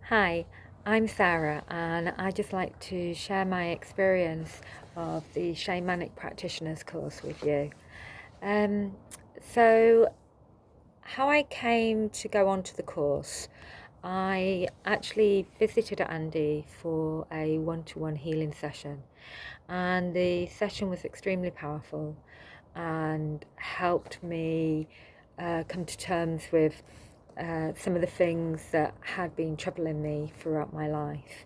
Hi, I'm Sarah, and I just like to share my experience of the Shamanic Practitioners course with you. Um, so, how I came to go onto the course, I actually visited Andy for a one-to-one healing session, and the session was extremely powerful and helped me come to terms with some of the things that had been troubling me throughout my life.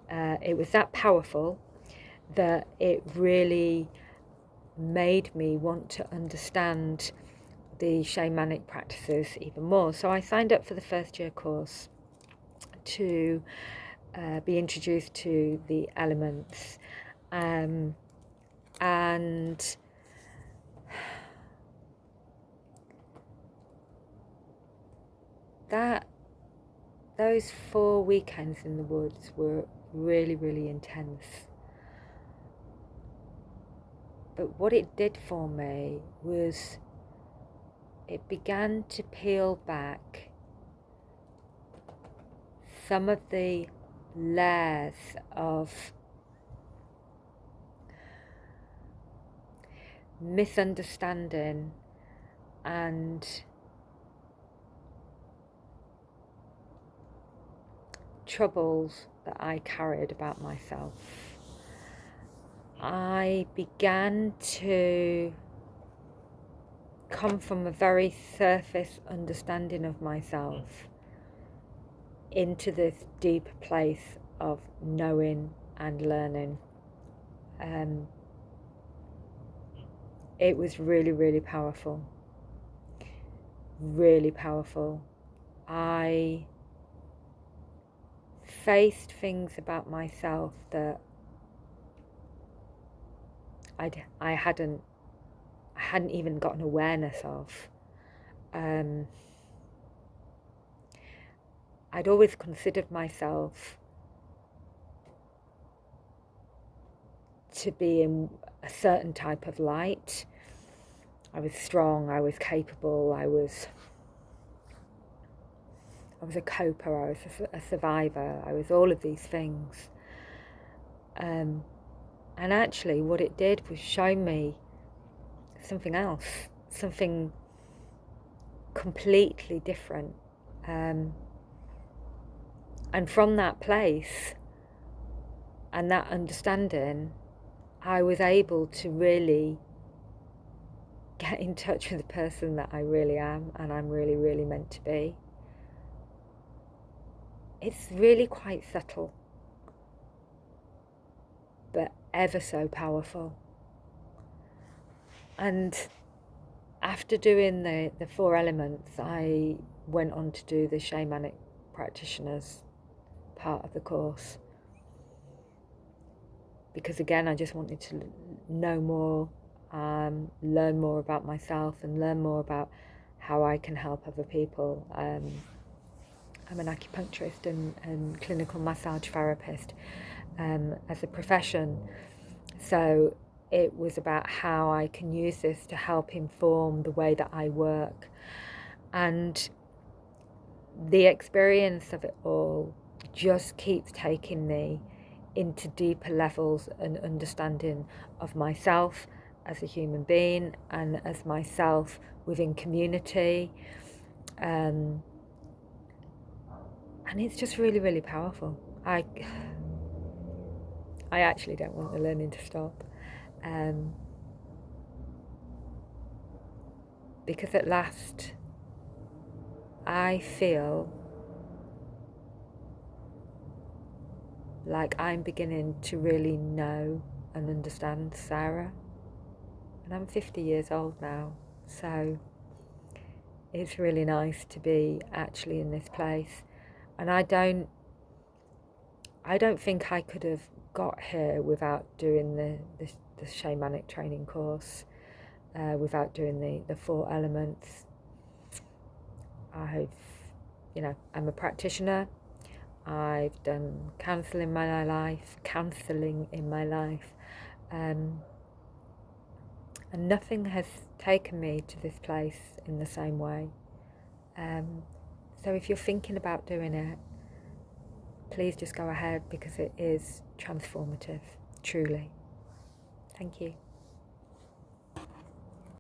It was that powerful that it really made me want to understand the shamanic practices even more. So I signed up for the first year course to be introduced to the elements, and that those 4 weekends in the woods were really, really intense. But what it did for me was it began to peel back some of the layers of misunderstanding and troubles that I carried about myself. I began to come from a very surface understanding of myself into this deep place of knowing and learning. It was really, really powerful. Really powerful. I faced things about myself that I hadn't even gotten awareness of. I'd always considered myself to be in a certain type of light. I was strong, I was capable, I was a coper, I was a survivor, I was all of these things. And actually what it did was show me something else, something completely different. And from that place and that understanding, I was able to really get in touch with the person that I really am and I'm really, really meant to be. It's really quite subtle, but ever so powerful. And after doing the 4 elements, I went on to do the Shamanic Practitioners part of the course. Because again, I just wanted to know more, learn more about myself and learn more about how I can help other people. I'm an acupuncturist and clinical massage therapist as a profession. So it was about how I can use this to help inform the way that I work. And the experience of it all just keeps taking me into deeper levels and understanding of myself as a human being and as myself within community. And it's just really, really powerful. I actually don't want the learning to stop. Because at last I feel like I'm beginning to really know and understand Sarah. And I'm 50 years old now, so it's really nice to be actually in this place. And I don't think I could have got here without doing the shamanic training course, without doing the 4 elements. I'm a practitioner. I've done counselling in my life, and nothing has taken me to this place in the same way. So if you're thinking about doing it, please just go ahead, because it is transformative, truly. Thank you.